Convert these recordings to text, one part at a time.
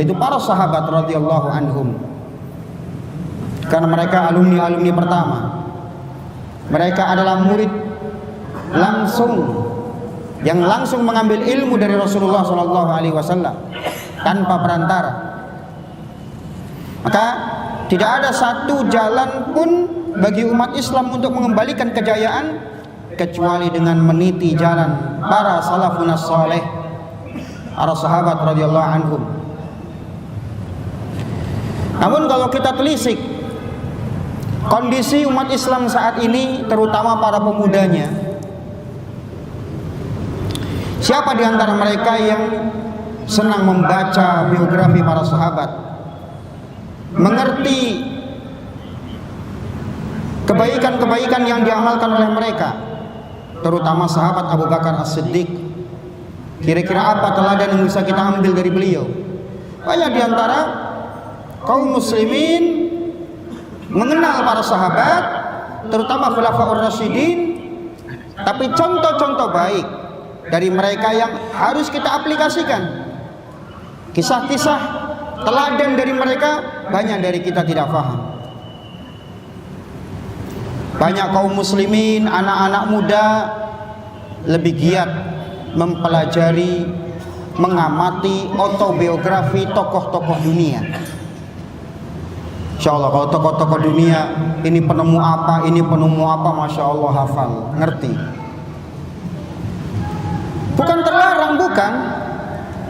Yaitu para sahabat radhiyallahu anhum. Karena mereka alumni pertama. Mereka adalah murid yang langsung mengambil ilmu dari Rasulullah SAW tanpa perantara. Maka tidak ada satu jalan pun bagi umat Islam untuk mengembalikan kejayaan kecuali dengan meniti jalan para salafun saleh, para sahabat radhiyallahu anhum. Namun kalau kita telisik kondisi umat Islam saat ini, terutama para pemudanya, siapa di antara mereka yang senang membaca biografi para sahabat, mengerti kebaikan-kebaikan yang diamalkan oleh mereka, terutama sahabat Abu Bakar As-Siddiq? Kira-kira apa teladan yang bisa kita ambil dari beliau? Banyak di antara kaum muslimin mengenal para sahabat, terutama Khulafaur Rasyidin, tapi contoh-contoh baik dari mereka yang harus kita aplikasikan. Kisah-kisah teladan dari mereka banyak dari kita tidak paham. Banyak kaum muslimin, anak-anak muda lebih giat mempelajari, mengamati autobiografi tokoh-tokoh dunia. Insya Allah kalau tokoh-tokoh dunia ini penemu apa, Masya Allah hafal, ngerti. Bukan terlarang, bukan,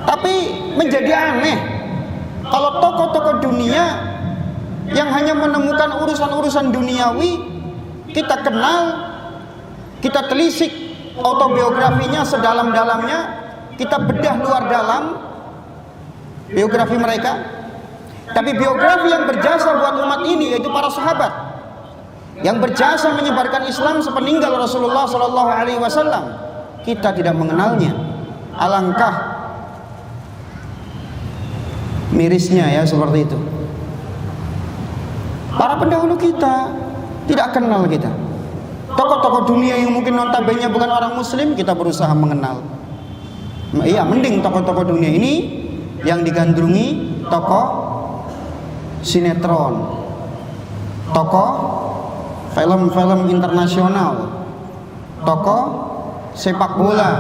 tapi menjadi aneh kalau tokoh-tokoh dunia yang hanya menemukan urusan-urusan duniawi kita kenal, kita telisik autobiografinya sedalam-dalamnya, kita bedah luar dalam biografi mereka. Tapi biografi yang berjasa buat umat ini, yaitu para sahabat yang berjasa menyebarkan Islam sepeninggal Rasulullah SAW, kita tidak mengenalnya. Alangkah mirisnya ya seperti itu. Para pendahulu kita tidak kenal kita. Tokoh-tokoh dunia yang mungkin notabene bukan orang muslim, kita berusaha mengenal. Iya, mending tokoh-tokoh dunia ini yang digandrungi tokoh sinetron, tokoh film-film internasional, tokoh sepak bola.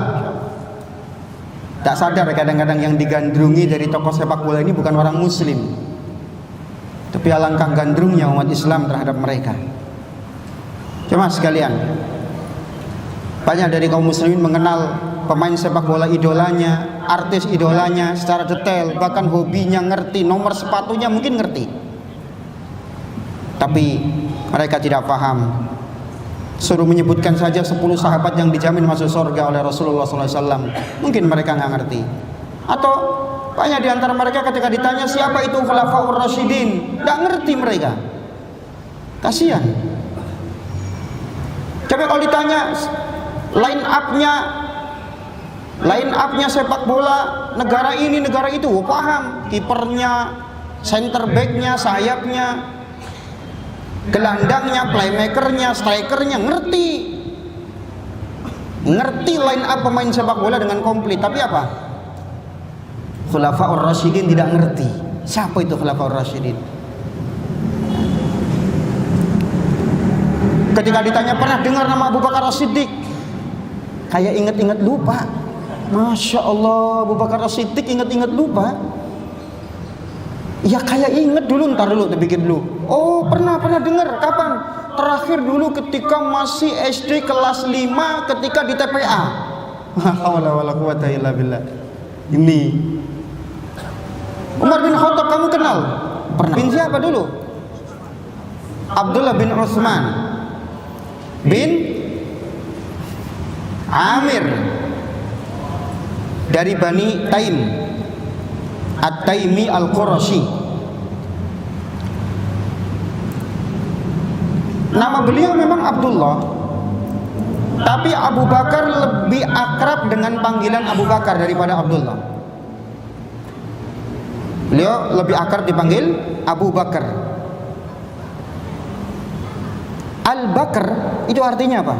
Tak sadar kadang-kadang yang digandrungi dari tokoh sepak bola ini bukan orang muslim, tapi alangkah gandrungnya umat Islam terhadap mereka. Cuma sekalian, banyak dari kaum muslimin mengenal pemain sepak bola idolanya, artis idolanya secara detail, bahkan hobinya ngerti, nomor sepatunya mungkin ngerti. Tapi mereka tidak paham. Suruh menyebutkan saja 10 sahabat yang dijamin masuk surga oleh Rasulullah SAW, mungkin mereka nggak ngerti. Atau banyak di antara mereka ketika ditanya siapa itu Khulafaur Rasyidin, nggak ngerti mereka. Kasihan. Coba kalau ditanya line up-nya sepak bola negara ini, negara itu, paham. Kipernya, center back-nya, sayapnya, gelandangnya, playmakernya, strikernya, ngerti line up pemain sepak bola dengan komplit. Tapi apa? Khulafaur Rasyidin tidak ngerti. Siapa itu Khulafaur Rasyidin? Ketika ditanya pernah dengar nama Abu Bakar As-Siddiq, kayak inget-inget lupa. Masya Allah, Abu Bakar As-Siddiq inget-inget lupa. Ya kayak inget dulu, ntar dulu, terpikir dulu. Oh pernah dengar, kapan? Terakhir dulu ketika masih SD kelas 5 ketika di TPA. Wala quwata illa billah. Ini Umar bin Khattab kamu kenal? Pernah. Bin siapa dulu? Abdullah bin Utsman bin Amir dari Bani Taim At-Taimi Al-Qurashi. Nama beliau memang Abdullah, tapi Abu Bakar lebih akrab dengan panggilan Abu Bakar daripada Abdullah. Beliau lebih akrab dipanggil Abu Bakar. Al-Bakr itu artinya apa?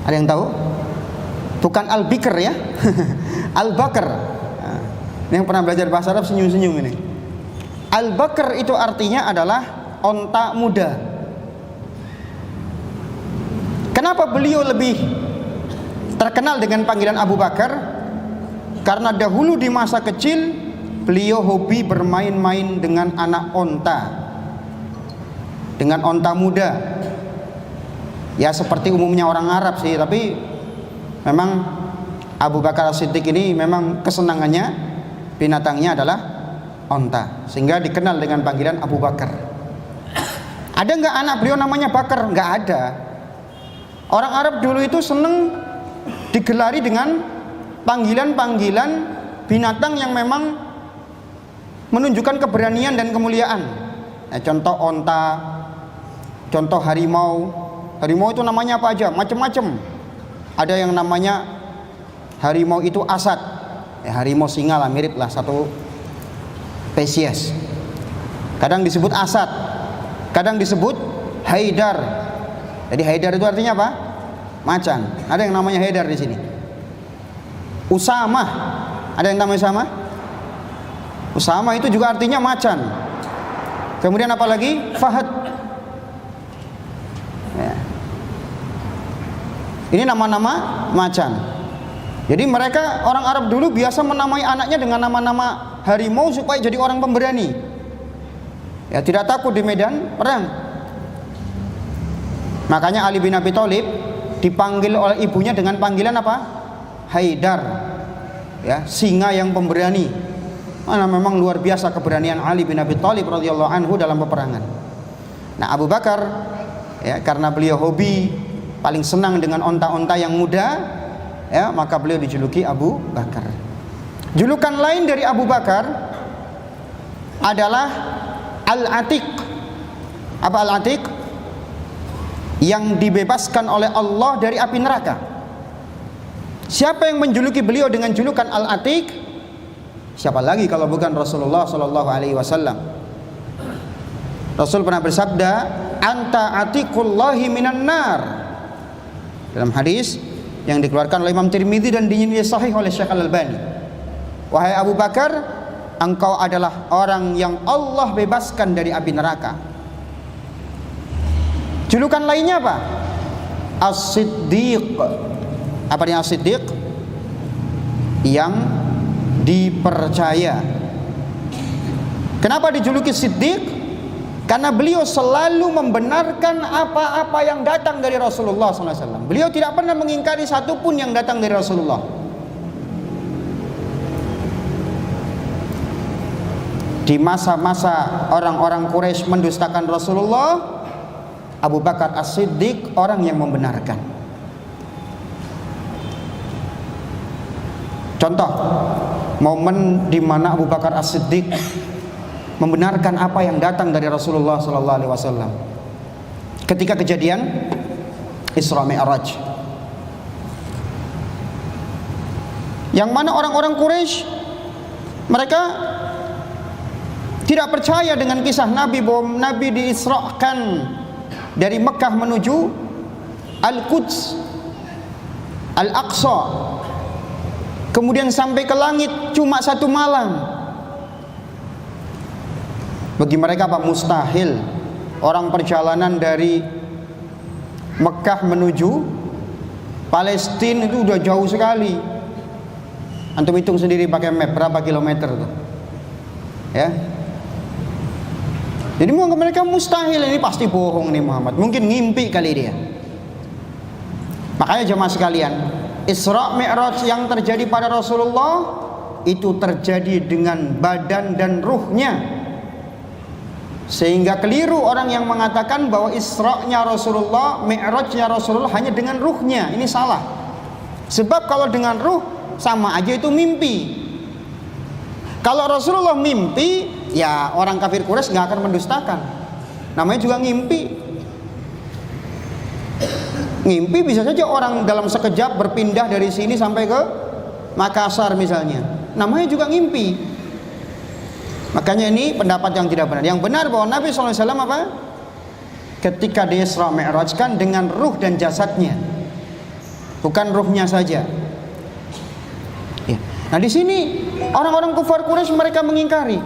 Ada yang tahu? Bukan Al-Bikr ya. Al-Bakr. Yang pernah belajar bahasa Arab senyum-senyum ini. Al-Bakr itu artinya adalah onta muda. Kenapa beliau lebih terkenal dengan panggilan Abu Bakar? Karena dahulu di masa kecil beliau hobi bermain-main dengan anak onta, dengan onta muda. Ya seperti umumnya orang Arab sih, tapi memang Abu Bakar As-Siddiq ini memang kesenangannya binatangnya adalah onta, sehingga dikenal dengan panggilan Abu Bakar. Ada nggak anak beliau namanya Bakar? Nggak ada. Orang Arab dulu itu seneng digelari dengan panggilan-panggilan binatang yang memang menunjukkan keberanian dan kemuliaan. Nah, contoh onta, contoh harimau. Harimau itu namanya apa aja? Macam-macam. Ada yang namanya harimau itu asad. Harimau singa lah, mirip lah, satu spesies. Kadang disebut asad, kadang disebut haidar. Jadi haidar itu artinya apa? Macan. Ada yang namanya haidar di sini. Usama, ada yang namanya Usama? Usama itu juga artinya macan. Kemudian apa lagi? Fahad. Ya. Ini nama-nama macan. Jadi mereka orang Arab dulu biasa menamai anaknya dengan nama-nama harimau supaya jadi orang pemberani. Ya, tidak takut di medan perang. Makanya Ali bin Abi Thalib dipanggil oleh ibunya dengan panggilan apa? Haidar. Ya, singa yang pemberani. Mana memang luar biasa keberanian Ali bin Abi Thalib radhiyallahu anhu dalam peperangan. Nah, Abu Bakar ya, karena beliau hobi paling senang dengan onta-onta yang muda, ya, maka beliau dijuluki Abu Bakar. Julukan lain dari Abu Bakar adalah Al-Atiq. Apa Al-Atiq? Yang dibebaskan oleh Allah dari api neraka. Siapa yang menjuluki beliau dengan julukan Al-Atiq? Siapa lagi kalau bukan Rasulullah sallallahu alaihi wasallam. Rasul pernah bersabda, "Anta atiqullahi minan nar." Dalam hadis yang dikeluarkan oleh Imam Tirmidzi dan dinilai sahih oleh Syekh Al-Albani. Wahai Abu Bakar, engkau adalah orang yang Allah bebaskan dari api neraka. Julukan lainnya apa? As-Siddiq. Apa artinya As-Siddiq? Yang dipercaya. Kenapa dijuluki Siddiq? Karena beliau selalu membenarkan apa-apa yang datang dari Rasulullah SAW. Beliau tidak pernah mengingkari satupun yang datang dari Rasulullah. Di masa-masa orang-orang Quraisy mendustakan Rasulullah, Abu Bakar As-Siddiq orang yang membenarkan. Contoh momen di mana Abu Bakar As-Siddiq membenarkan apa yang datang dari Rasulullah sallallahu alaihi wasallam. Ketika kejadian Isra Mi'raj. Yang mana orang-orang Quraisy mereka tidak percaya dengan kisah Nabi bahwa Nabi diisrakan dari Mekah menuju Al-Quds, Al-Aqsa, kemudian sampai ke langit cuma satu malam. Bagi mereka apa? Mustahil. Orang perjalanan dari Mekah menuju Palestina itu udah jauh sekali. Antum hitung sendiri pakai map berapa kilometer tuh. Ya. Jadi mereka mustahil, ini pasti bohong nih Muhammad. Mungkin ngimpi kali dia. Makanya jemaah sekalian, Isra Mi'raj yang terjadi pada Rasulullah itu terjadi dengan badan dan ruhnya. Sehingga keliru orang yang mengatakan bahwa Isra-nya Rasulullah, Mi'raj-nya Rasulullah hanya dengan ruhnya. Ini salah. Sebab kalau dengan ruh sama aja itu mimpi. Kalau Rasulullah mimpi, ya orang kafir Quraisy nggak akan mendustakan. Namanya juga ngimpi. Ngimpi bisa saja orang dalam sekejap berpindah dari sini sampai ke Makassar misalnya. Namanya juga ngimpi. Makanya ini pendapat yang tidak benar. Yang benar bahwa Nabi SAW apa? Ketika di Isra Mi'rajkan dengan ruh dan jasadnya, bukan ruhnya saja. Ya. Nah di sini orang-orang kufar Quraisy mereka mengingkari.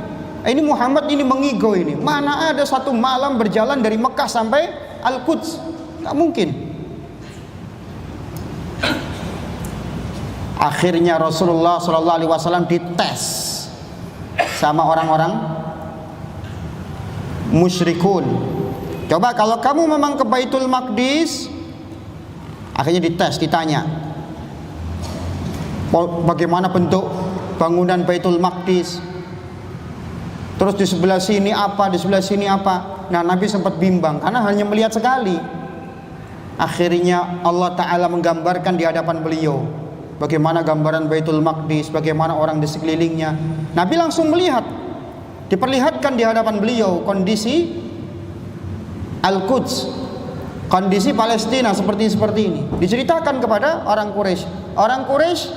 Ini Muhammad ini mengigo ini. Mana ada satu malam berjalan dari Mekah sampai Al-Quds? Nggak mungkin. Akhirnya Rasulullah SAW dites sama orang-orang musyrikun. Coba kalau kamu memang ke Baitul Maqdis, akhirnya dites, ditanya, bagaimana bentuk bangunan Baitul Maqdis? Terus di sebelah sini apa, di sebelah sini apa? Nah, Nabi sempat bimbang karena hanya melihat sekali. Akhirnya Allah Ta'ala menggambarkan di hadapan beliau bagaimana gambaran Baitul Maqdis, bagaimana orang di sekelilingnya. Nabi langsung melihat, diperlihatkan di hadapan beliau kondisi Al-Quds, kondisi Palestina seperti ini. Diceritakan kepada orang Quraisy. Orang Quraisy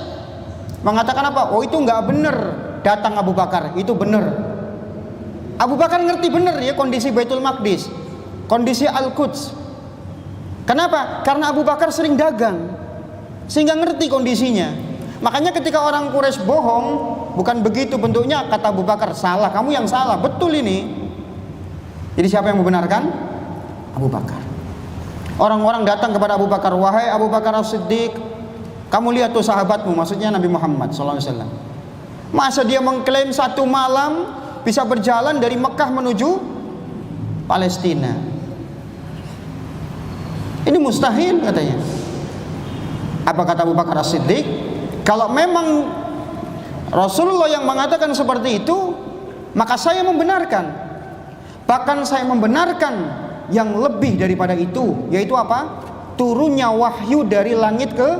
mengatakan apa? Oh, itu nggak benar datang Abu Bakar, itu benar. Abu Bakar ngerti benar ya kondisi Baitul Maqdis, kondisi Al-Quds. Kenapa? Karena Abu Bakar sering dagang, sehingga ngerti kondisinya. Makanya ketika orang Quraisy bohong, bukan begitu bentuknya, kata Abu Bakar, salah, kamu yang salah, betul ini. Jadi siapa yang membenarkan? Abu Bakar. Orang-orang datang kepada Abu Bakar, wahai Abu Bakar As-Siddiq, kamu lihat tuh sahabatmu, maksudnya Nabi Muhammad SAW. Masa dia mengklaim satu malam bisa berjalan dari Mekah menuju Palestina? Ini mustahil katanya. Apa kata Abu Bakar As-Siddiq? Kalau memang Rasulullah yang mengatakan seperti itu, maka saya membenarkan. Bahkan saya membenarkan yang lebih daripada itu, yaitu apa? Turunnya wahyu dari langit ke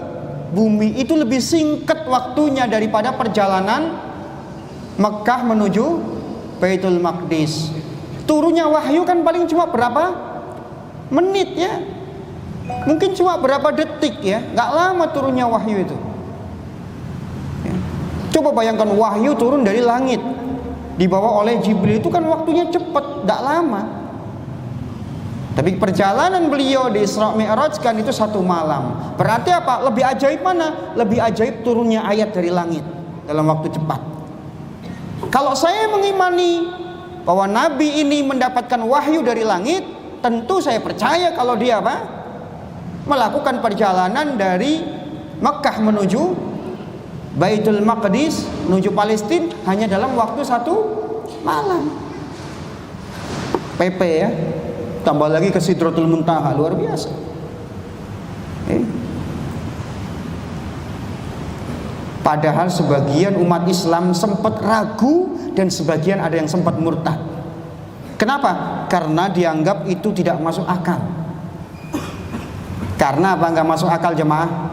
bumi itu lebih singkat waktunya daripada perjalanan Mekah menuju Baitul Maqdis. Turunnya wahyu kan paling cuma berapa menit ya, mungkin cuma berapa detik ya, nggak lama turunnya wahyu itu ya. Coba bayangkan wahyu turun dari langit dibawa oleh Jibril, itu kan waktunya cepat, nggak lama. Tapi perjalanan beliau di Isra Mi'raj kan itu satu malam. Berarti apa? Lebih ajaib mana? Lebih ajaib turunnya ayat dari langit dalam waktu cepat. Kalau saya mengimani bahwa Nabi ini mendapatkan wahyu dari langit, tentu saya percaya kalau dia apa? Melakukan perjalanan dari Mekah menuju Baitul Maqdis, menuju Palestina hanya dalam waktu satu malam. PP ya, tambah lagi ke Sidratul Muntaha, luar biasa. Padahal sebagian umat Islam sempat ragu dan sebagian ada yang sempat murtad. Kenapa? Karena dianggap itu tidak masuk akal. Karena apa nggak masuk akal jemaah?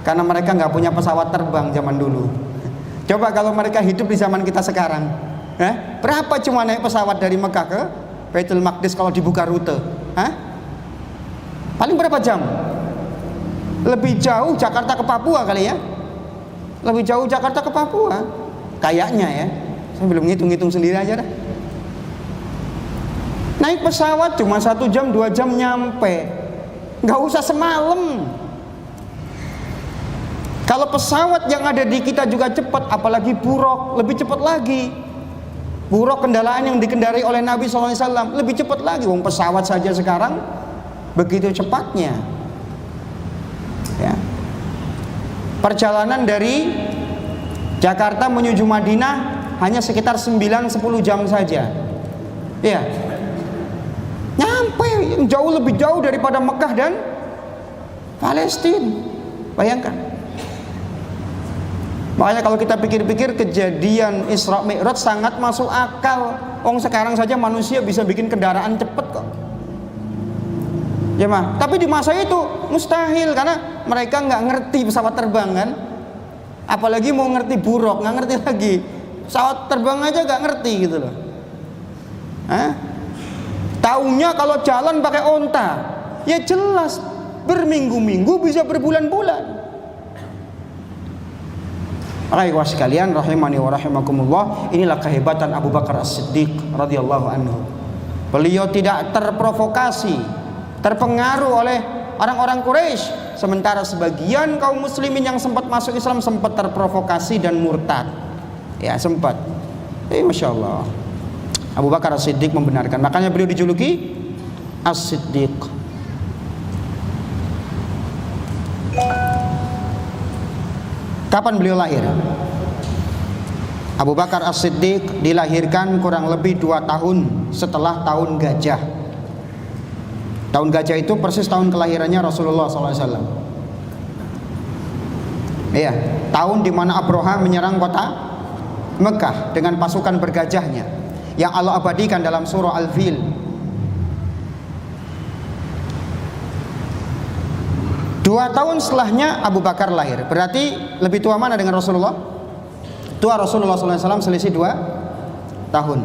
Karena mereka nggak punya pesawat terbang zaman dulu. Coba kalau mereka hidup di zaman kita sekarang, berapa cuma naik pesawat dari Mekah ke Baitul Maqdis kalau dibuka rute? Paling berapa jam? Lebih jauh Jakarta ke Papua kali ya? Lebih jauh Jakarta ke Papua kayaknya ya. Saya belum ngitung-ngitung sendiri aja dah. Naik pesawat cuma 1 jam 2 jam nyampe, nggak usah semalam. Kalau pesawat yang ada di kita juga cepat, apalagi buruk lebih cepat lagi. Buruk kendaraan yang dikendarai oleh Nabi SAW lebih cepat lagi. Wong pesawat saja sekarang begitu cepatnya ya. Perjalanan dari Jakarta menuju Madinah hanya sekitar 9-10 jam saja ya, nyampe jauh lebih jauh daripada Mekah dan Palestina. Bayangkan. Makanya kalau kita pikir-pikir kejadian Isra Mi'raj sangat masuk akal. Sekarang saja manusia bisa bikin kendaraan cepat kok ya mah. Tapi di masa itu mustahil karena mereka nggak ngerti pesawat terbang kan, apalagi mau ngerti buruk, nggak ngerti lagi. Pesawat terbang aja nggak ngerti gitu loh. Taunya kalau jalan pakai onta, ya jelas berminggu-minggu bisa berbulan-bulan. Ayuh sekalian rahimani wa rahimakumullah, inilah kehebatan Abu Bakar As-Siddiq radhiyallahu anhu. Beliau tidak terprovokasi, terpengaruh oleh orang-orang Quraisy. Sementara sebagian kaum muslimin yang sempat masuk Islam sempat terprovokasi dan murtad. Ya, sempat. Masya Allah. Abu Bakar As-Siddiq membenarkan. Makanya beliau dijuluki As-Siddiq. Kapan beliau lahir? Abu Bakar As-Siddiq dilahirkan kurang lebih 2 tahun setelah tahun gajah. Tahun gajah itu persis tahun kelahirannya Rasulullah SAW. Iya, tahun di mana Abraha menyerang kota Mekah dengan pasukan bergajahnya, yang Allah abadikan dalam surah Al-Fil. Dua tahun setelahnya Abu Bakar lahir. Berarti lebih tua mana dengan Rasulullah? Tua Rasulullah SAW selisih 2 tahun.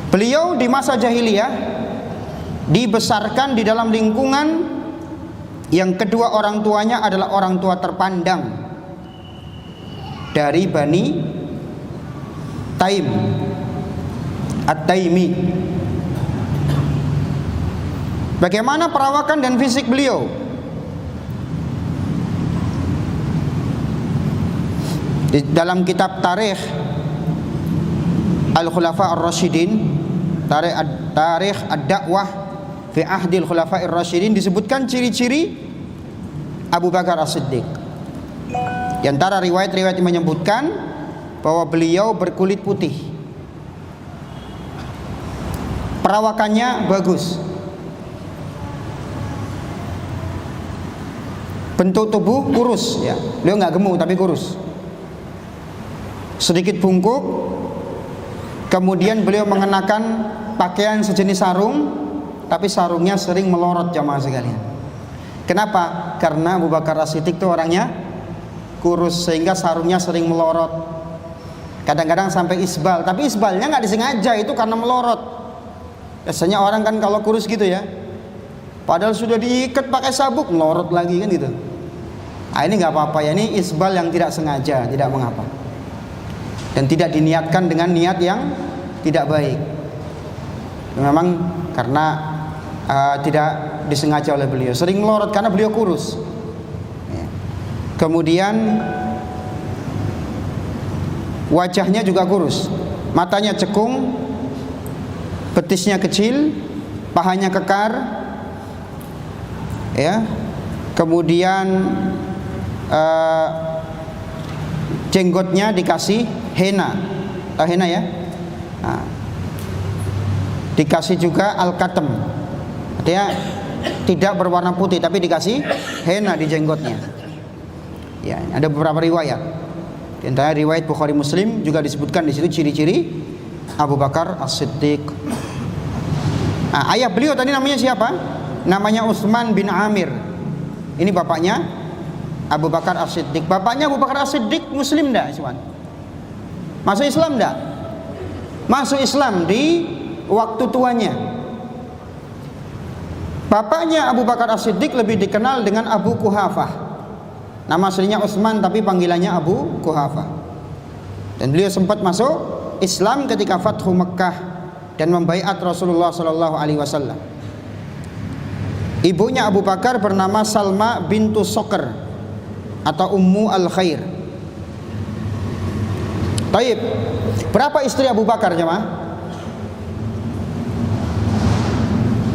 Beliau di masa jahiliyah dibesarkan di dalam lingkungan yang kedua orang tuanya adalah orang tua terpandang dari Bani Taim At-Taimi. Bagaimana perawakan dan fisik beliau? Di dalam kitab Tarikh Al-Khulafa Ar-Rasyidin, Tarikh Ad-Da'wah fi Ahdil Khulafa Ar-Rasyidin, disebutkan ciri-ciri Abu Bakar As-Siddiq. Di antara riwayat-riwayat yang menyebutkan bahwa beliau berkulit putih, perawakannya bagus, bentuk tubuh kurus, ya, beliau nggak gemuk tapi kurus, sedikit bungkuk. Kemudian beliau mengenakan pakaian sejenis sarung, tapi sarungnya sering melorot, jamaah sekalian. Kenapa? Karena Abu Bakar As-Siddiq itu orangnya kurus, sehingga sarungnya sering melorot. Kadang-kadang sampai isbal, tapi isbalnya nggak disengaja, itu karena melorot. Biasanya orang kan kalau kurus gitu ya, padahal sudah diikat pakai sabuk, melorot lagi kan gitu. Nah, ini nggak apa-apa ya, ini isbal yang tidak sengaja, tidak mengapa. Dan tidak diniatkan dengan niat yang tidak baik. Memang karena tidak disengaja oleh beliau, sering melorot karena beliau kurus. Kemudian wajahnya juga kurus, matanya cekung, betisnya kecil, pahanya kekar, ya. Kemudian jenggotnya dikasih henna, tahu henna ya? Nah, dikasih juga al-katem, artinya tidak berwarna putih tapi dikasih henna di jenggotnya. Ya, ada beberapa riwayat. Di antara riwayat Bukhari Muslim juga disebutkan di situ ciri-ciri Abu Bakar As-Siddiq. Nah, ayah beliau tadi namanya siapa? Namanya Utsman bin Amir. Ini bapaknya Abu Bakar As-Siddiq. Bapaknya Abu Bakar As-Siddiq Muslim enggak, Iswan? Masuk Islam enggak? Masuk Islam di waktu tuanya. Bapaknya Abu Bakar As-Siddiq lebih dikenal dengan Abu Quhafah. Nama aslinya Utsman tapi panggilannya Abu Quhafah. Dan beliau sempat masuk Islam ketika Fathu Mekkah dan membaiat Rasulullah sallallahu alaihi wasallam. Ibunya Abu Bakar bernama Salma bintu Sokr atau Ummu Al-Khair. Taib. Berapa istri Abu Bakar, jemaah?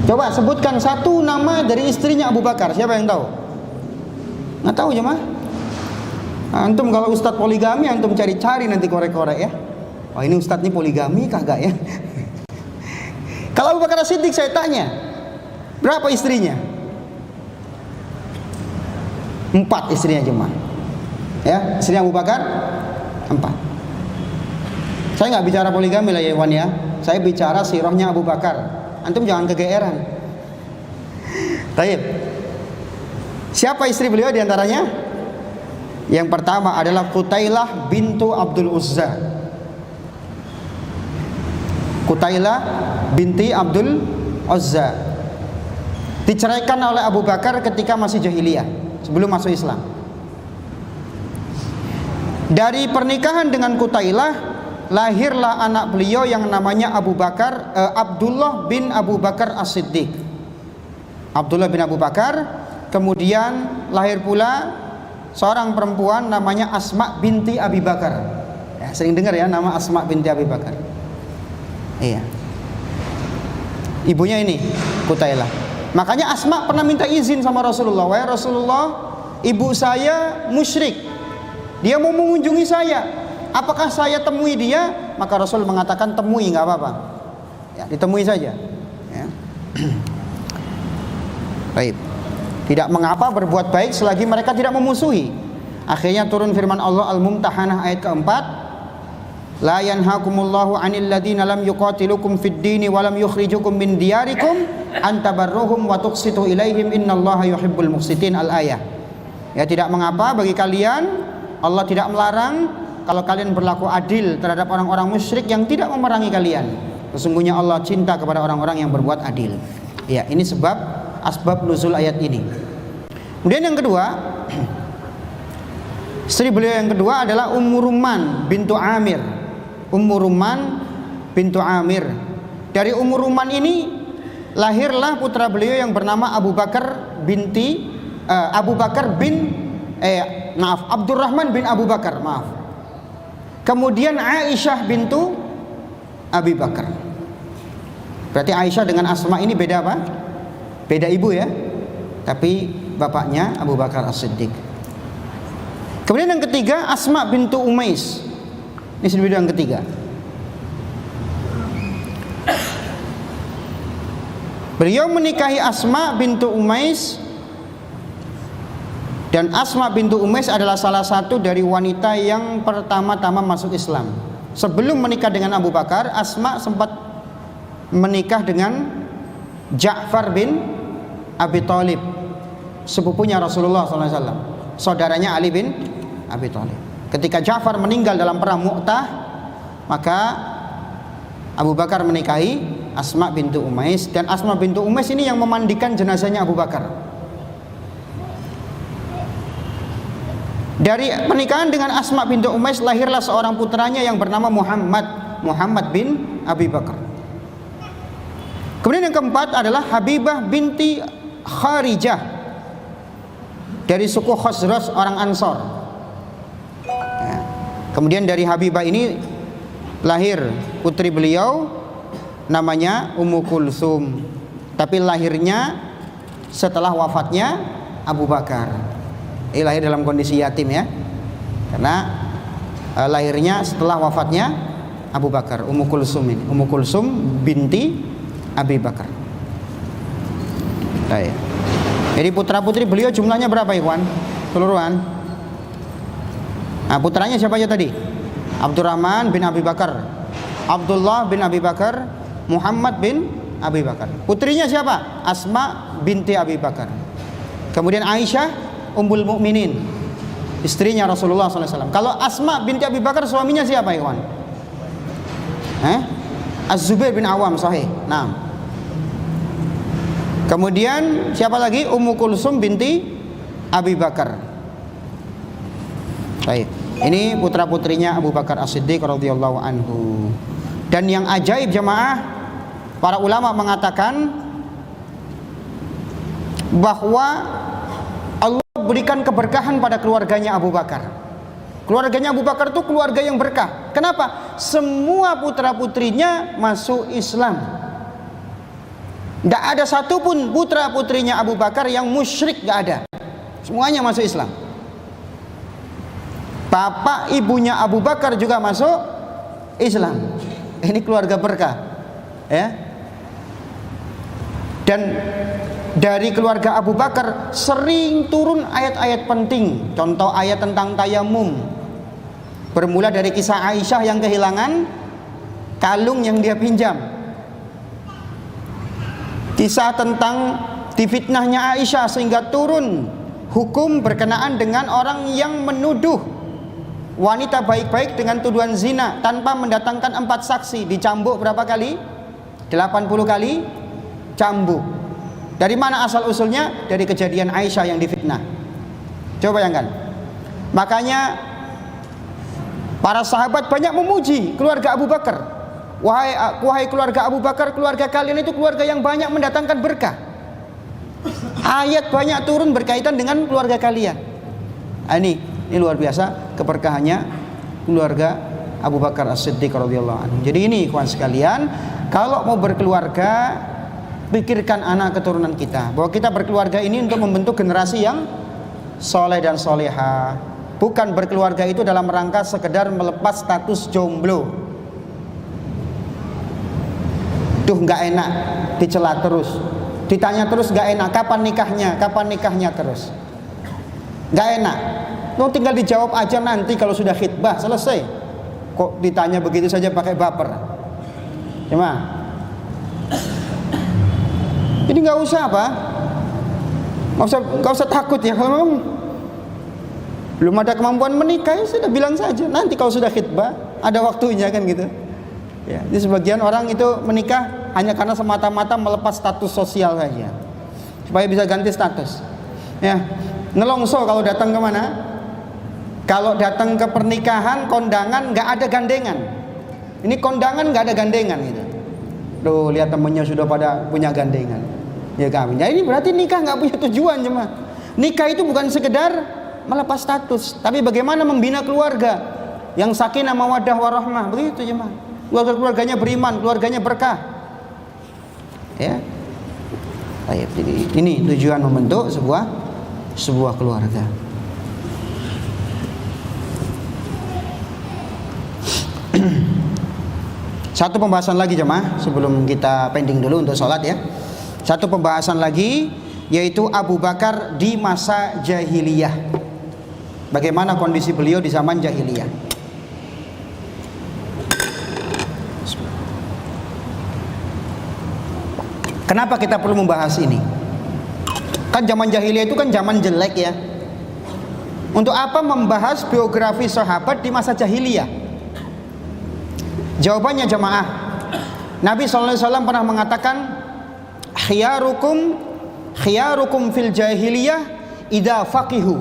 Coba sebutkan satu nama dari istrinya Abu Bakar. Siapa yang tahu? Nggak tahu, jemaah? Antum kalau ustadz poligami, antum cari-cari nanti korek-korek ya. Oh, ini ustadz ini poligami kagak ya? Kalau Abu Bakar As-Siddiq saya tanya, berapa istrinya? 4 istrinya, jemaah. Ya, istrinya Abu Bakar 4. Saya nggak bicara poligami lah ya, Wan ya. Saya bicara sirahnya Abu Bakar. Antum jangan kegeeran. Taib. Siapa istri beliau diantaranya? Yang pertama adalah Qutailah bintu Abdul Uzza. Qutailah binti Abdul Uzza diceraikan oleh Abu Bakar ketika masih jahiliyah, sebelum masuk Islam. Dari pernikahan dengan Qutailah lahirlah anak beliau yang namanya Abdullah bin Abu Bakar As-Siddiq. Abdullah bin Abu Bakar. Kemudian lahir pula seorang perempuan namanya Asma binti Abi Bakar. Ya, sering dengar ya nama Asma binti Abi Bakar. Iya. Ibunya ini Qutailah. Makanya Asma pernah minta izin sama Rasulullah. Wahai Rasulullah, ibu saya musyrik. Dia mau mengunjungi saya. Apakah saya temui dia? Maka Rasul mengatakan temui, nggak apa-apa. Ya, ditemui saja. Ya. Baik. Tidak mengapa berbuat baik selagi mereka tidak memusuhi. Akhirnya turun firman Allah Al-Mumtahanah ayat keempat. La yanhakumullahu 'anil ladzina lam yuqatilukum fid dini wa lam yukhrijukum min diyarikum an tabarruhum wa tuqsitu ilaihim innallaha yuhibbul muqsitin. Al-ayah. Ya, tidak mengapa bagi kalian, Allah tidak melarang kalau kalian berlaku adil terhadap orang-orang musyrik yang tidak memerangi kalian. Sesungguhnya Allah cinta kepada orang-orang yang berbuat adil. Ya, ini asbab nuzul ayat ini. Kemudian yang kedua, istri beliau yang kedua adalah Ummu Rumman bintu Amir. Ummu Rumman bintu Amir. Dari Ummu Rumman ini lahirlah putra beliau yang bernama Abdurrahman bin Abu Bakar, maaf. Kemudian Aisyah bintu Abi Bakar. Berarti Aisyah dengan Asma ini beda apa? Beda ibu ya, tapi bapaknya Abu Bakar As-Siddiq. Kemudian yang ketiga Asma bintu Umais. Ini video yang ketiga. Beliau menikahi Asma bintu Umais, dan Asma bintu Umais adalah salah satu dari wanita yang pertama-tama masuk Islam. Sebelum menikah dengan Abu Bakar, Asma sempat menikah dengan Ja'far bin Abi Thalib, sepupunya Rasulullah SAW, saudaranya Ali bin Abi Thalib. Ketika Ja'far meninggal dalam perang Mu'tah, maka Abu Bakar menikahi Asma bintu Umais, dan Asma bintu Umais ini yang memandikan jenazahnya Abu Bakar. Dari pernikahan dengan Asma bintu Umais lahirlah seorang putranya yang bernama Muhammad bin Abi Bakar. Kemudian yang keempat adalah Habibah binti Kharijah dari suku Khazraj, orang Ansor. Ya. Kemudian dari Habibah ini lahir putri beliau namanya Ummu Kulsum, tapi lahirnya setelah wafatnya Abu Bakar. Lahir dalam kondisi yatim ya, karena lahirnya setelah wafatnya Abu Bakar. Ummu Kulsum ini, Ummu Kulsum binti Abi Bakar. Baik. Jadi putra putri beliau jumlahnya berapa ikhwan? Keseluruhan. Nah, putranya siapa aja tadi? Abdurrahman bin Abi Bakar, Abdullah bin Abi Bakar, Muhammad bin Abi Bakar. Putrinya siapa? Asma binti Abi Bakar. Kemudian Aisyah Ummul Mukminin, istrinya Rasulullah SAW. Kalau Asma binti Abi Bakar suaminya siapa ikhwan? Az-Zubair bin Awam, sahih. Nah. Kemudian siapa lagi? Ummu Kulsum binti Abi Bakar. Baik. Ini putra-putrinya Abu Bakar As-Siddiq radhiyallahu anhu. Dan yang ajaib jemaah, para ulama mengatakan bahwa Allah berikan keberkahan pada keluarganya Abu Bakar. Keluarganya Abu Bakar itu keluarga yang berkah. Kenapa? Semua putra-putrinya masuk Islam. Tidak ada satupun putra-putrinya Abu Bakar yang musyrik, tidak ada. Semuanya masuk Islam. Bapak ibunya Abu Bakar juga masuk Islam. Ini keluarga berkah, ya. Dan dari keluarga Abu Bakar sering turun ayat-ayat penting. Contoh ayat tentang tayamum, bermula dari kisah Aisyah yang kehilangan kalung yang dia pinjam. Kisah tentang difitnahnya Aisyah sehingga turun hukum berkenaan dengan orang yang menuduh wanita baik-baik dengan tuduhan zina tanpa mendatangkan 4 saksi, dicambuk berapa kali? 80 kali cambuk. Dari mana asal usulnya? Dari kejadian Aisyah yang difitnah. Coba bayangkan. Makanya Para sahabat banyak memuji keluarga Abu Bakar. Wahai keluarga Abu Bakar, keluarga kalian itu keluarga yang banyak mendatangkan berkah. Ayat banyak turun berkaitan dengan keluarga kalian. Ini luar biasa keberkahannya keluarga Abu Bakar As-Siddiq radhiyallahu anhu. Jadi ini ikhwan sekalian, kalau mau berkeluarga, pikirkan anak keturunan kita, bahwa kita berkeluarga ini untuk membentuk generasi yang soleh dan soleha. Bukan berkeluarga itu dalam rangka sekedar melepas status jomblo. Duh, nggak enak, dicela terus, ditanya terus nggak enak, kapan nikahnya terus, nggak enak. Lo tinggal dijawab aja nanti kalau sudah khitbah selesai. Kok ditanya begitu saja pakai baper? Cuma jadi nggak usah apa, nggak usah takut ya. Kalau memang belum ada kemampuan menikah, ya sudah bilang saja. Nanti kalau sudah khitbah, ada waktunya kan gitu. Ya, di sebagian orang itu menikah hanya karena semata-mata melepas status sosial saja, supaya bisa ganti status. Ya, nelongso kalau datang kemana? Kalau datang ke pernikahan, kondangan nggak ada gandengan. Ini kondangan nggak ada gandengan gitu. Tuh lihat temennya sudah pada punya gandengan. Ya kami. Jadi berarti nikah nggak punya tujuan cuma. Nikah itu bukan sekedar melepas status, tapi bagaimana membina keluarga yang sakinah mawaddah warahmah, begitu jemaah. Keluarganya beriman, keluarganya berkah. Ya. Baik, jadi ini tujuan membentuk sebuah keluarga. Satu pembahasan lagi jemaah sebelum kita pending dulu untuk sholat ya. Satu pembahasan lagi yaitu Abu Bakar di masa jahiliyah. Bagaimana kondisi beliau di zaman jahiliyah? Kenapa kita perlu membahas ini? Kan zaman jahiliyah itu kan zaman jelek ya. Untuk apa membahas biografi sahabat di masa jahiliyah? Jawabannya jemaah, Nabi SAW pernah mengatakan, khiyarukum fil jahiliyah idza faqihu.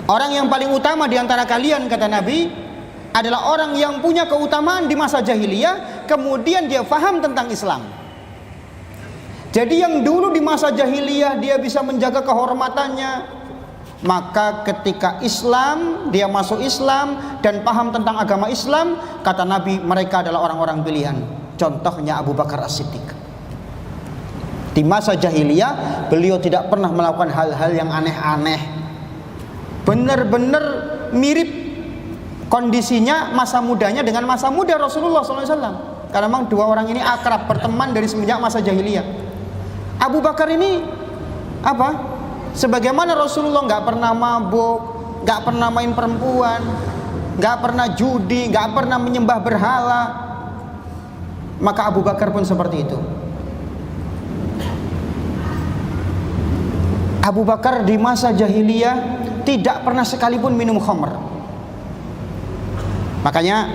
Orang yang paling utama di antara kalian, kata Nabi, adalah orang yang punya keutamaan di masa jahiliyah, kemudian dia faham tentang Islam. Jadi yang dulu di masa jahiliyah dia bisa menjaga kehormatannya, maka ketika Islam, dia masuk Islam dan paham tentang agama Islam, kata Nabi, mereka adalah orang-orang pilihan. Contohnya Abu Bakar As-Siddiq. Di masa jahiliyah beliau tidak pernah melakukan hal-hal yang aneh-aneh. Benar-benar mirip kondisinya masa mudanya dengan masa muda Rasulullah SAW. Karena memang dua orang ini akrab, berteman dari semenjak masa jahiliyah. Abu Bakar ini apa? Sebagaimana Rasulullah nggak pernah mabuk, nggak pernah main perempuan, nggak pernah judi, nggak pernah menyembah berhala, maka Abu Bakar pun seperti itu. Abu Bakar di masa jahiliyah tidak pernah sekalipun minum khamr. Makanya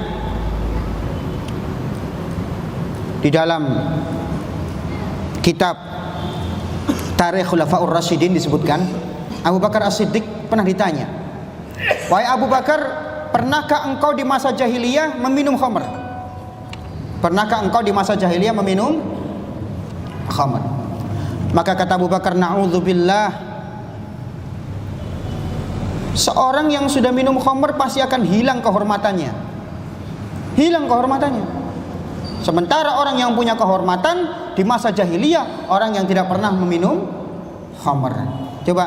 di dalam kitab Tarikh Khulafaur Rasyidin disebutkan, Abu Bakar As-Siddiq pernah ditanya, "Wahai Abu Bakar, pernahkah engkau di masa jahiliyah meminum khamr?" Pernahkah engkau di masa jahiliyah meminum khamr? Maka kata Abu Bakar, "Na'udzubillah. Seorang yang sudah minum khamr pasti akan hilang kehormatannya." Hilang kehormatannya. Sementara orang yang punya kehormatan di masa jahiliyah, orang yang tidak pernah meminum khamr. Coba,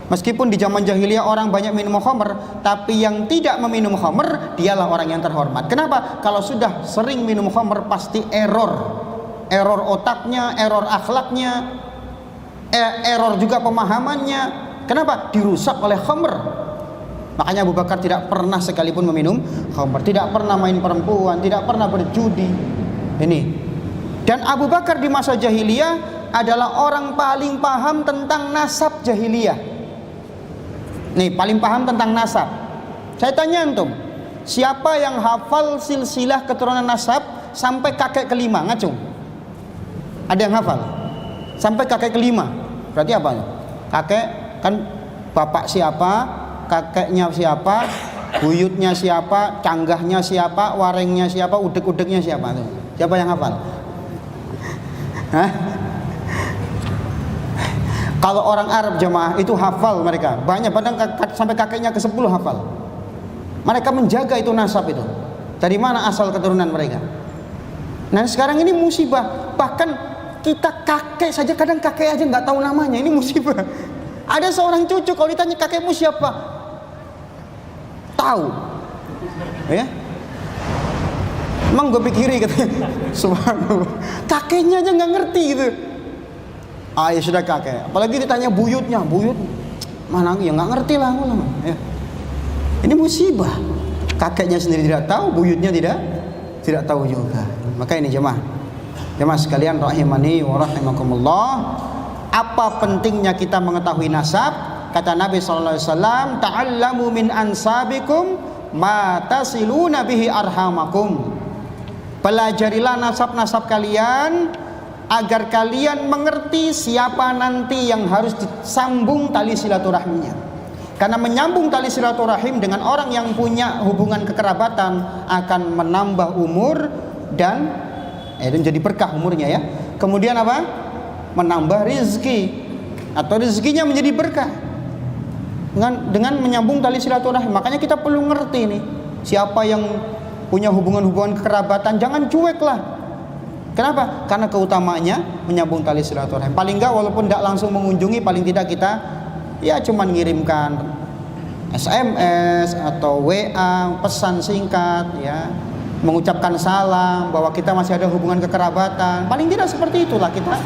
meskipun di zaman jahiliyah orang banyak minum khamr, tapi yang tidak meminum khamr dialah orang yang terhormat. Kenapa? Kalau sudah sering minum khamr pasti error otaknya, error akhlaknya, error juga pemahamannya. Kenapa? Dirusak oleh khamr. Makanya Abu Bakar tidak pernah sekalipun meminum khamr, tidak pernah main perempuan, tidak pernah berjudi. Ini. Dan Abu Bakar di masa jahiliyah adalah orang paling paham tentang nasab jahiliyah. Nih, paling paham tentang nasab. Saya tanya antum, siapa yang hafal silsilah keturunan nasab sampai kakek kelima? Ngacung. Ada yang hafal? Sampai kakek kelima. Berarti apa? Kakek kan bapak siapa, kakeknya siapa, Buyutnya siapa, canggahnya siapa, warengnya siapa, udek-udeknya siapa tuh? Siapa yang hafal? Hah? Kalau orang Arab jemaah itu hafal mereka. Banyak, padahal sampai kakeknya ke-10 hafal. Mereka menjaga itu nasab itu. Dari mana asal keturunan mereka? Nah sekarang ini musibah. Bahkan kita kakek saja, kadang kakek aja nggak tahu namanya. Ini musibah. Ada seorang cucu kalau ditanya kakekmu siapa, tahu, ya. Emang gue pikiri katanya, subhanallah, kakeknya aja nggak ngerti gitu. Ah ya sudah kakek. Apalagi ditanya buyutnya, buyut mana ya nggak ngerti lah, ya. Ini musibah. Kakeknya sendiri tidak tahu, buyutnya tidak tahu juga. Maka ini jemaah sekalian rahimani wa rahimakumullah, apa pentingnya kita mengetahui nasab? Kata Nabi sallallahu alaihi wasallam, ta'allamu min ansabikum ma tasiluna bihi arhamakum. Pelajarilah nasab-nasab kalian agar kalian mengerti siapa nanti yang harus disambung tali silaturahminya. Karena menyambung tali silaturahim dengan orang yang punya hubungan kekerabatan akan menambah umur dan jadi berkah umurnya ya. Kemudian apa? Menambah rizki atau rizkinya menjadi berkah dengan menyambung tali silaturahim. Makanya kita perlu ngerti nih siapa yang punya hubungan-hubungan kekerabatan, jangan cuek lah. Kenapa? Karena keutamaannya menyambung tali silaturahim. Paling enggak walaupun tidak langsung mengunjungi, paling tidak kita ya cuman ngirimkan SMS atau WA, pesan singkat ya, mengucapkan salam bahwa kita masih ada hubungan kekerabatan. Paling tidak seperti itulah kita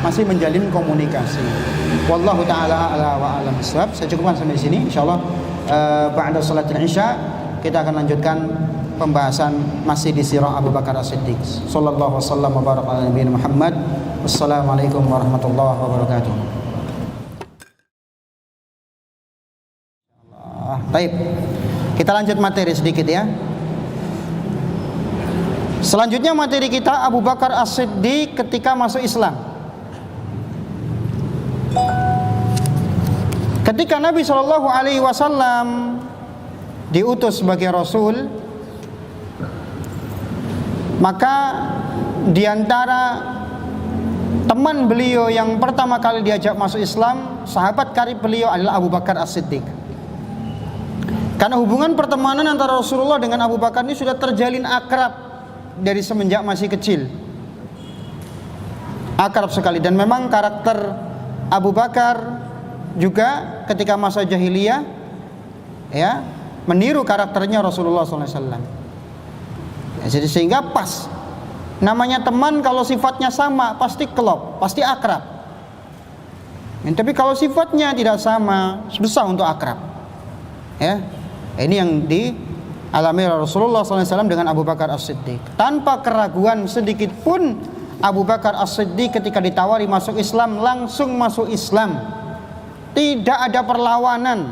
masih menjalin komunikasi. Wallahu taala ala wa alam bisawab. Saya cukupkan sampai di sini. Insyaallah ba'da salatul Isya kita akan lanjutkan pembahasan masih di sirah Abu Bakar As-Siddiq. Sallallahu wasallam wa baraka ala nabiyina Muhammad. Wassalamualaikum warahmatullahi wabarakatuh. Baik. Kita lanjut materi sedikit ya. Selanjutnya materi kita Abu Bakar As-Siddiq ketika masuk Islam. Ketika Nabi Shallallahu Alaihi Wasallam diutus sebagai Rasul, maka diantara teman beliau yang pertama kali diajak masuk Islam, sahabat karib beliau adalah Abu Bakar As-Siddiq. Karena hubungan pertemanan antara Rasulullah dengan Abu Bakar ini sudah terjalin akrab dari semenjak masih kecil. Akrab sekali, dan memang karakter Abu Bakar juga ketika masa jahiliyah ya meniru karakternya Rasulullah SAW. Ya, jadi sehingga pas namanya teman, kalau sifatnya sama pasti klop, pasti akrab. Tapi kalau sifatnya tidak sama, susah untuk akrab. Ya, ini yang dialami Rasulullah SAW dengan Abu Bakar As-Siddiq. Tanpa keraguan sedikit pun, Abu Bakar As-Siddiq ketika ditawari masuk Islam langsung masuk Islam. Tidak ada perlawanan,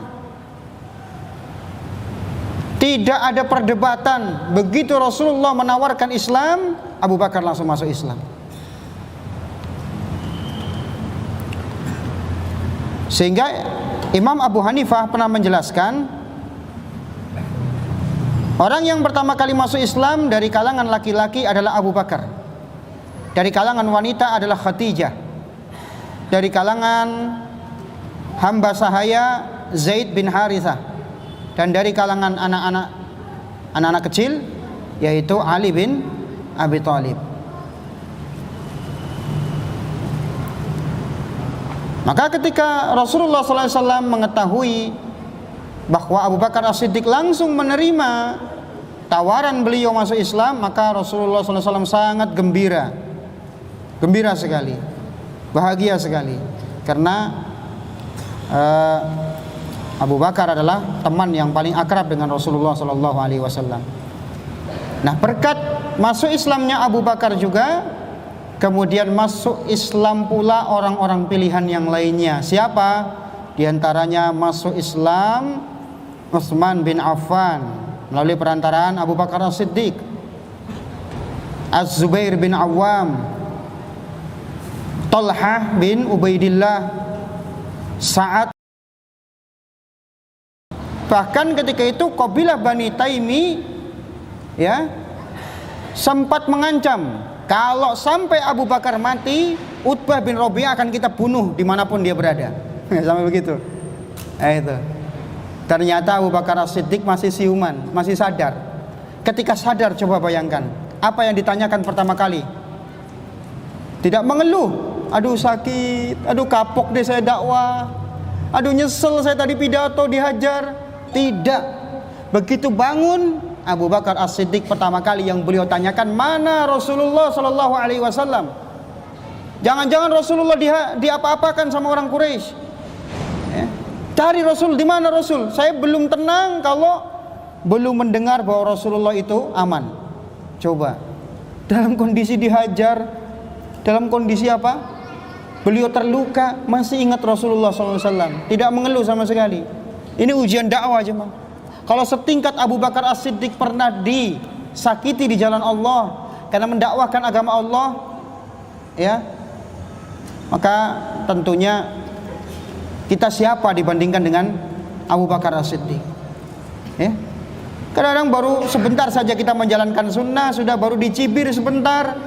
tidak ada perdebatan. Begitu Rasulullah menawarkan Islam, Abu Bakar langsung masuk Islam. Sehingga Imam Abu Hanifah pernah menjelaskan, orang yang pertama kali masuk Islam dari kalangan laki-laki adalah Abu Bakar, dari kalangan wanita adalah Khadijah, dari kalangan hamba sahaya Zaid bin Harithah, dan dari kalangan anak-anak kecil yaitu Ali bin Abi Thalib. Maka ketika Rasulullah SAW mengetahui bahwa Abu Bakar As-Siddiq langsung menerima tawaran beliau masuk Islam, maka Rasulullah SAW sangat gembira sekali, bahagia sekali, karena Abu Bakar adalah teman yang paling akrab dengan Rasulullah SAW. Nah, berkat masuk Islamnya Abu Bakar juga, kemudian masuk Islam pula orang-orang pilihan yang lainnya. Siapa? Di antaranya masuk Islam Utsman bin Affan melalui perantaraan Abu Bakar As-Siddiq, Az-Zubair bin Awam, Talhah bin Ubaidillah, Sa'ad, Bahkan ketika itu kabilah Bani Taimi ya sempat mengancam, kalau sampai Abu Bakar mati, Utbah bin Rabi'ah akan kita bunuh dimanapun dia berada. Sampai begitu. Itu. Ternyata Abu Bakar As-Siddiq masih siuman, masih sadar. Ketika sadar, coba bayangkan apa yang ditanyakan pertama kali. Tidak mengeluh, aduh sakit, aduh kapok deh saya dakwah, aduh nyesel saya tadi pidato dihajar. Tidak. Begitu bangun, Abu Bakar As-Siddiq pertama kali yang beliau tanyakan, mana Rasulullah Sallallahu Alaihi Wasallam? Jangan-jangan Rasulullah diapa-apakan sama orang Quraisy. Ya. Cari Rasul, di mana Rasul? Saya belum tenang kalau belum mendengar bahwa Rasulullah itu aman. Coba, dalam kondisi dihajar, dalam kondisi apa? Beliau terluka, masih ingat Rasulullah SAW, tidak mengeluh sama sekali. Ini ujian dakwah jemaah. Kalau setingkat Abu Bakar As-Siddiq pernah disakiti di jalan Allah karena mendakwahkan agama Allah, ya, maka tentunya kita siapa dibandingkan dengan Abu Bakar As-Siddiq? Ya. Kadang-kadang baru sebentar saja kita menjalankan sunnah, sudah baru dicibir sebentar,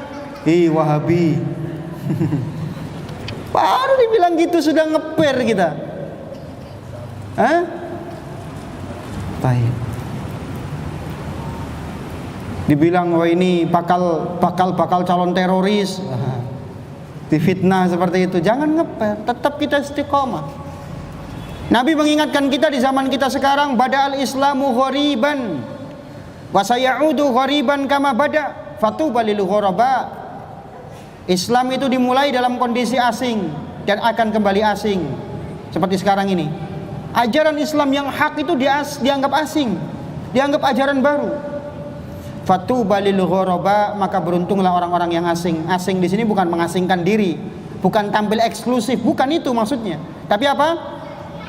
Wahabi. Baru dibilang gitu sudah ngeper kita. Baik. Dibilang wah ini bakal calon teroris. Difitnah seperti itu. Jangan ngeper, tetap kita istiqomah. Nabi mengingatkan kita di zaman kita sekarang, bada'al islamu ghariban wa sayaudu ghariban kama bada' fatuba lil ghuraba. Islam itu dimulai dalam kondisi asing dan akan kembali asing seperti sekarang ini. Ajaran Islam yang hak itu dianggap asing, dianggap ajaran baru. Fatuba lil ghuraba, maka beruntunglah orang-orang yang asing. Asing di sini bukan mengasingkan diri, bukan tampil eksklusif, bukan itu maksudnya. Tapi apa?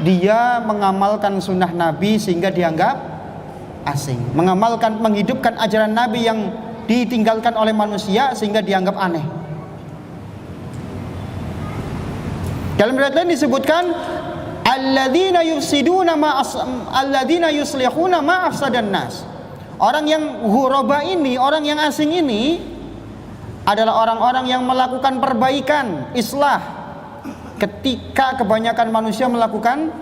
Dia mengamalkan sunnah Nabi sehingga dianggap asing, menghidupkan ajaran Nabi yang ditinggalkan oleh manusia sehingga dianggap aneh. Dalam riwayat lain disebutkan alladzina yufsiduna alladzina yuslihuna ma afsadan nas. Orang yang ghuraba ini, orang yang asing ini adalah orang-orang yang melakukan perbaikan, islah, ketika kebanyakan manusia melakukan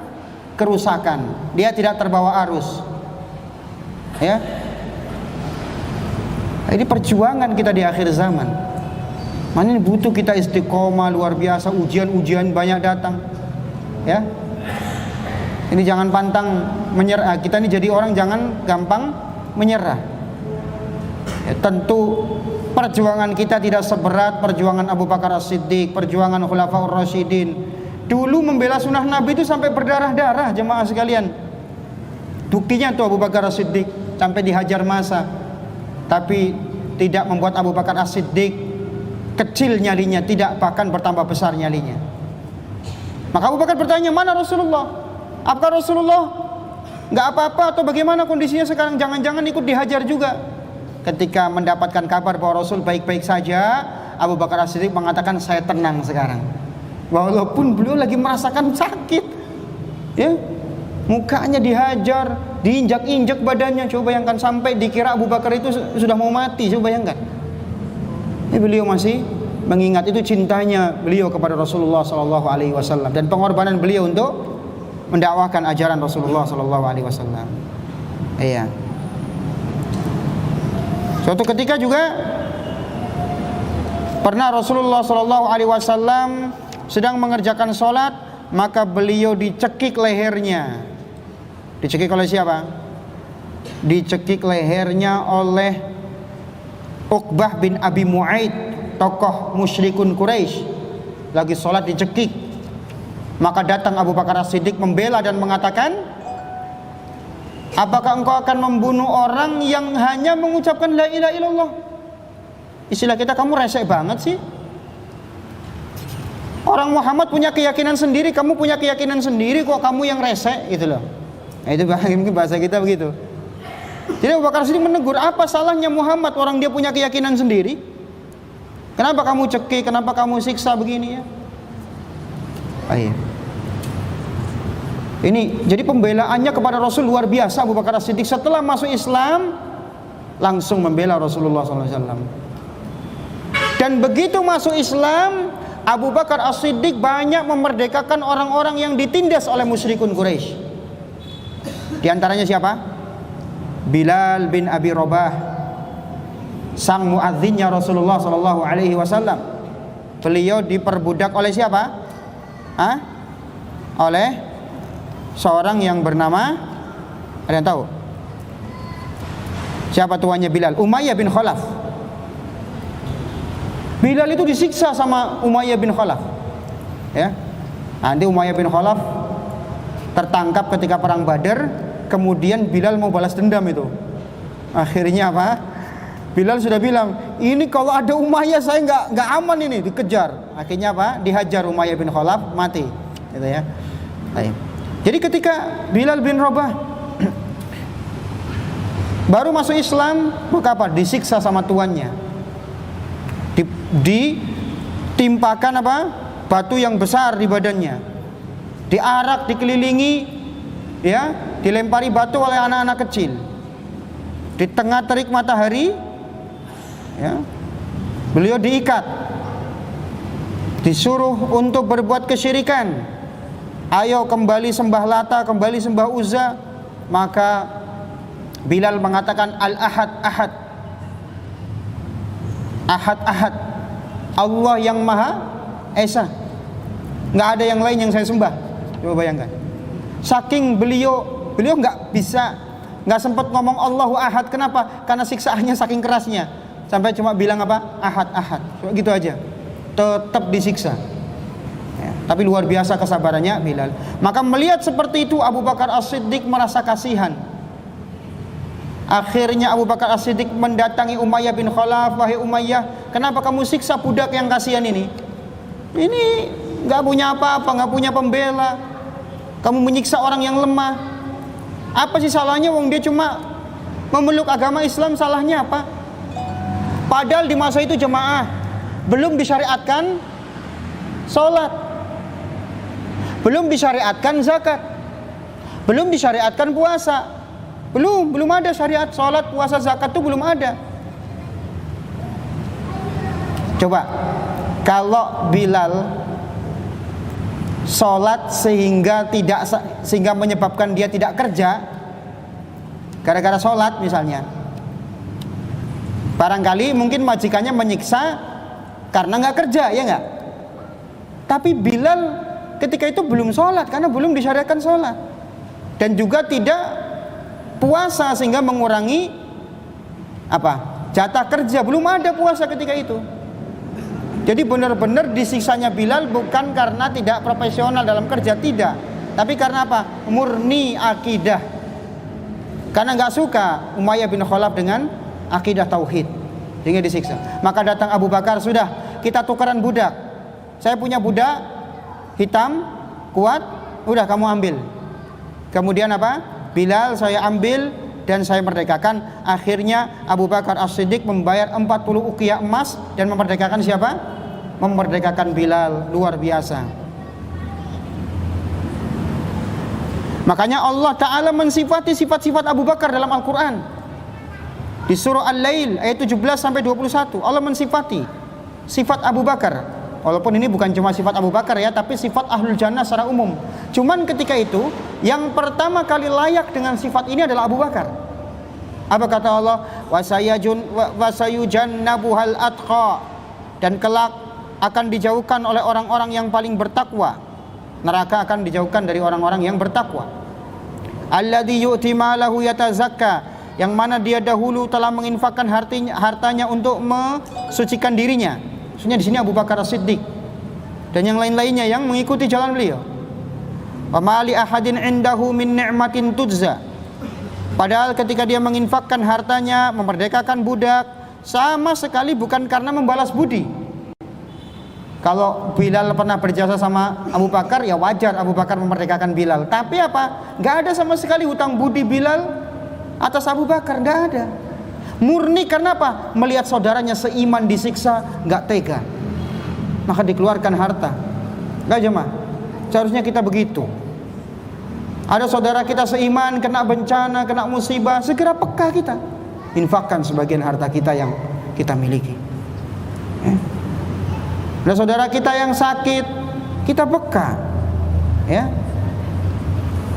kerusakan. Dia tidak terbawa arus. Ya. Ini perjuangan kita di akhir zaman. Mana ini butuh kita istiqomah luar biasa, ujian-ujian banyak datang. Ya. Ini jangan pantang menyerah. Kita ini jadi orang jangan gampang menyerah. Ya, tentu perjuangan kita tidak seberat perjuangan Abu Bakar As-Siddiq, perjuangan Khulafaur Rasyidin. Dulu membela sunnah Nabi itu sampai berdarah-darah jemaah sekalian. Buktinya tuh Abu Bakar As-Siddiq sampai dihajar massa. Tapi tidak membuat Abu Bakar As-Siddiq kecil nyalinya, tidak, bahkan bertambah besar nyalinya. Maka Abu Bakar bertanya, mana Rasulullah? Apakah Rasulullah nggak apa-apa atau bagaimana kondisinya sekarang? Jangan-jangan ikut dihajar juga. Ketika mendapatkan kabar bahwa Rasul baik-baik saja, Abu Bakar As-Siddiq mengatakan, saya tenang sekarang. Walaupun beliau lagi merasakan sakit, ya, mukanya dihajar, diinjak-injak badannya. Coba bayangkan, sampai dikira Abu Bakar itu sudah mau mati. Coba bayangkan. Beliau masih mengingat, itu cintanya beliau kepada Rasulullah SAW dan pengorbanan beliau untuk mendakwahkan ajaran Rasulullah SAW. Iya. Suatu ketika juga pernah Rasulullah SAW sedang mengerjakan sholat, maka beliau dicekik lehernya. Dicekik oleh siapa? Dicekik lehernya oleh Uqbah bin Abi Mu'aid, tokoh musyrikun Quraisy. Lagi sholat dicekik. Maka datang Abu Bakar As-Siddiq membela dan mengatakan, apakah engkau akan membunuh orang yang hanya mengucapkan la ilaha illallah? Istilah kita, kamu resek banget sih. Orang Muhammad punya keyakinan sendiri, kamu punya keyakinan sendiri, kok kamu yang resek gitu loh. Nah, itu mungkin bahasa kita begitu. Jadi Abu Bakar As-Siddiq menegur, apa salahnya Muhammad, orang dia punya keyakinan sendiri? Kenapa kamu cekik, kenapa kamu siksa begini ya? Ayo. Ini jadi pembelaannya kepada Rasul luar biasa. Abu Bakar As-Siddiq setelah masuk Islam langsung membela Rasulullah SAW. Dan begitu masuk Islam, Abu Bakar As-Siddiq banyak memerdekakan orang-orang yang ditindas oleh musyrikun Quraisy. Di antaranya siapa? Bilal bin Abi Rabah, sang muadzinnya Rasulullah SAW. Beliau diperbudak oleh siapa? Oleh seorang yang bernama, ada yang tahu? Siapa tuannya Bilal? Umayyah bin Khalaf. Bilal itu disiksa sama Umayyah bin Khalaf. Ya. Nanti Umayyah bin Khalaf tertangkap ketika perang Badar, kemudian Bilal mau balas dendam itu. Akhirnya apa? Bilal sudah bilang, ini kalau ada Umayyah saya nggak aman ini, dikejar. Akhirnya apa? Dihajar Umayyah bin Khalaf, mati. Gitu ya. Baik. Jadi ketika Bilal bin Rabah baru masuk Islam, maka apa? Disiksa sama tuannya. Ditimpakan apa? Batu yang besar di badannya. Diarak, dikelilingi, ya, dilempari batu oleh anak-anak kecil. Di tengah terik matahari, ya, beliau diikat. Disuruh untuk berbuat kesyirikan. Ayo kembali sembah Lata, kembali sembah Uzza. Maka Bilal mengatakan Al-Ahad, Ahad, Ahad, Ahad, Allah yang Maha Esa, nggak ada yang lain yang saya sembah. Coba bayangkan. Saking beliau nggak sempat ngomong Allahu Ahad. Kenapa? Karena siksaannya saking kerasnya. Sampai cuma bilang apa? Ahad, Ahad. Cuma gitu aja. Tetap disiksa. Tapi luar biasa kesabarannya Bilal. Maka melihat seperti itu Abu Bakar As-Siddiq merasa kasihan. Akhirnya Abu Bakar As-Siddiq mendatangi Umayyah bin Khalaf. Wahai Umayyah, kenapa kamu siksa budak yang kasihan ini? Ini gak punya apa-apa, gak punya pembela. Kamu menyiksa orang yang lemah. Apa sih salahnya? Wong dia cuma memeluk agama Islam, salahnya apa? Padahal di masa itu jemaah belum disyariatkan sholat, belum disyariatkan zakat, belum disyariatkan puasa, belum ada syariat sholat, puasa, zakat itu belum ada. Coba kalau Bilal sholat sehingga menyebabkan dia tidak kerja gara-gara sholat misalnya, barangkali mungkin majikannya menyiksa karena nggak kerja, ya nggak? Tapi Bilal ketika itu belum sholat karena belum disyariatkan sholat, dan juga tidak puasa sehingga mengurangi apa? Jatah kerja. Belum ada puasa ketika itu. Jadi benar-benar disiksanya Bilal bukan karena tidak profesional dalam kerja, tidak, tapi karena apa? Murni akidah. Karena nggak suka Umayyah bin Khalaf dengan akidah tauhid, sehingga disiksa. Maka datang Abu Bakar, sudah kita tukaran budak. Saya punya budak hitam, kuat, udah kamu ambil. Kemudian apa? Bilal saya ambil dan saya merdekakan. Akhirnya Abu Bakar As-Siddiq membayar 40 uqiyah emas dan memerdekakan siapa? Memerdekakan Bilal. Luar biasa. Makanya Allah Ta'ala mensifati sifat-sifat Abu Bakar dalam Al-Quran. Di surah Al-Lail ayat 17-21 Allah mensifati sifat Abu Bakar. Walaupun ini bukan cuma sifat Abu Bakar ya, tapi sifat Ahlul Jannah secara umum. Cuman ketika itu yang pertama kali layak dengan sifat ini adalah Abu Bakar. Apa kata Allah? Wasayujannabuhal atqa, dan kelak akan dijauhkan oleh orang-orang yang paling bertakwa. Neraka akan dijauhkan dari orang-orang yang bertakwa. Alladzi yu'ti malahu yatazakka, yang mana dia dahulu telah menginfakkan hartanya untuk mensucikan dirinya. Maksudnya di sini Abu Bakar As-Siddiq dan yang lain-lainnya yang mengikuti jalan beliau. Wa ma li ahadin indahu min ni'matin tujza. Padahal ketika dia menginfakkan hartanya, memerdekakan budak, sama sekali bukan karena membalas budi. Kalau Bilal pernah berjasa sama Abu Bakar, ya wajar Abu Bakar memerdekakan Bilal. Tapi apa? Gak ada sama sekali hutang budi Bilal atas Abu Bakar, gak ada. Murni karena apa? Melihat saudaranya seiman disiksa, gak tega, maka dikeluarkan harta. Gak jemaah? Seharusnya kita begitu. Ada saudara kita seiman kena bencana, kena musibah, segera peka kita. Infakkan sebagian harta kita yang kita miliki. Ada saudara kita yang sakit, kita peka. Ya.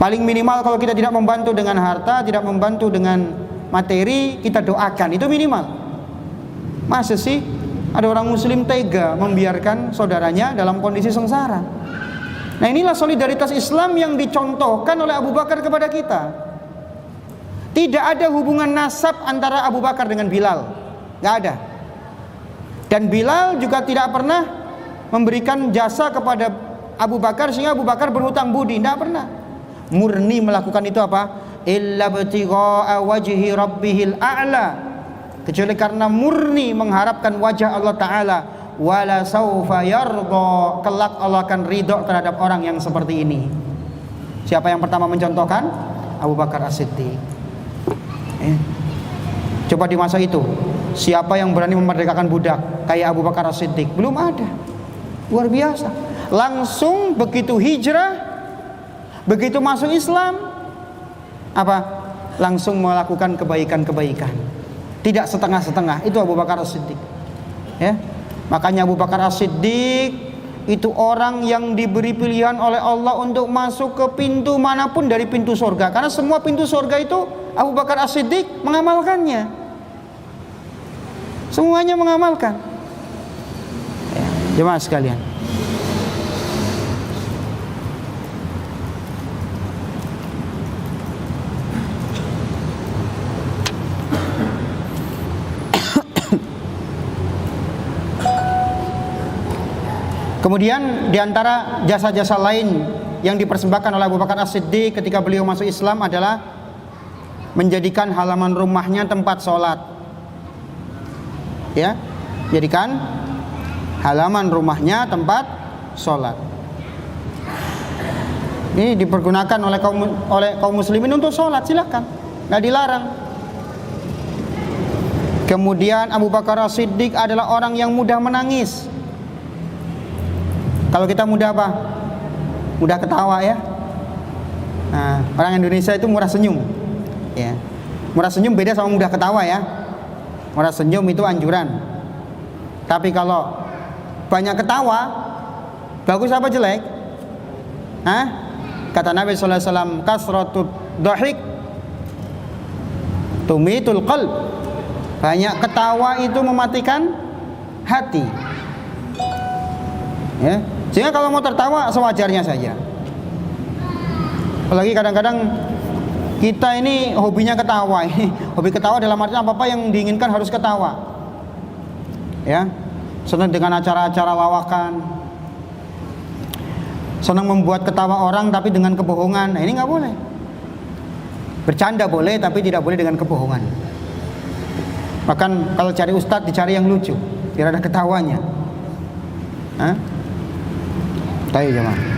Paling minimal kalau kita tidak membantu dengan harta, tidak membantu dengan materi, kita doakan, itu minimal. Masa sih ada orang muslim tega membiarkan saudaranya dalam kondisi sengsara? Nah, inilah solidaritas Islam yang dicontohkan oleh Abu Bakar kepada kita. Tidak ada hubungan nasab antara Abu Bakar dengan Bilal, nggak ada. Dan Bilal juga tidak pernah memberikan jasa kepada Abu Bakar sehingga Abu Bakar berhutang budi, tidak pernah. Murni melakukan itu apa? Illa btigha'a wajhi rabbihil a'la, kecuali karena murni mengharapkan wajah Allah Ta'ala. Wala saufa yardha, kelak Allah akan ridho terhadap orang yang seperti ini. Siapa yang pertama mencontohkan? Abu Bakar As-Siddiq. Coba di masa itu, siapa yang berani memerdekakan budak kayak Abu Bakar As-Siddiq? Belum ada. Luar biasa. Langsung begitu hijrah, begitu masuk Islam, apa? Langsung melakukan kebaikan-kebaikan. Tidak setengah-setengah. Itu Abu Bakar As-Siddiq. Ya. Makanya Abu Bakar As-Siddiq itu orang yang diberi pilihan oleh Allah untuk masuk ke pintu manapun dari pintu surga. Karena semua pintu surga itu Abu Bakar As-Siddiq mengamalkannya. Semuanya mengamalkan. Ya, jemaah sekalian. Kemudian diantara jasa-jasa lain yang dipersembahkan oleh Abu Bakar As-Siddiq ketika beliau masuk Islam adalah menjadikan halaman rumahnya tempat sholat. Ya, jadikan halaman rumahnya tempat sholat. Ini dipergunakan oleh kaum muslimin untuk sholat, silakan, nggak dilarang. Kemudian Abu Bakar As-Siddiq adalah orang yang mudah menangis. Kalau kita mudah apa? Mudah ketawa ya. Nah, orang Indonesia itu murah senyum. Ya. Murah senyum beda sama mudah ketawa ya. Murah senyum itu anjuran. Tapi kalau banyak ketawa, bagus apa jelek? Hah? Kata Nabi sallallahu alaihi wasallam, kasratud dhahik tumitul qalb. Banyak ketawa itu mematikan hati. Ya. Sehingga kalau mau tertawa sewajarnya saja. Apalagi kadang-kadang kita ini hobinya ketawa. Hobi ketawa dalam arti apa-apa yang diinginkan harus ketawa. Ya. Senang dengan acara-acara lawakan. Senang membuat ketawa orang tapi dengan kebohongan. Nah, ini nggak boleh. Bercanda boleh tapi tidak boleh dengan kebohongan. Bahkan kalau cari ustadz dicari yang lucu, biar ada ketawanya. Hah? Tahu jemaah.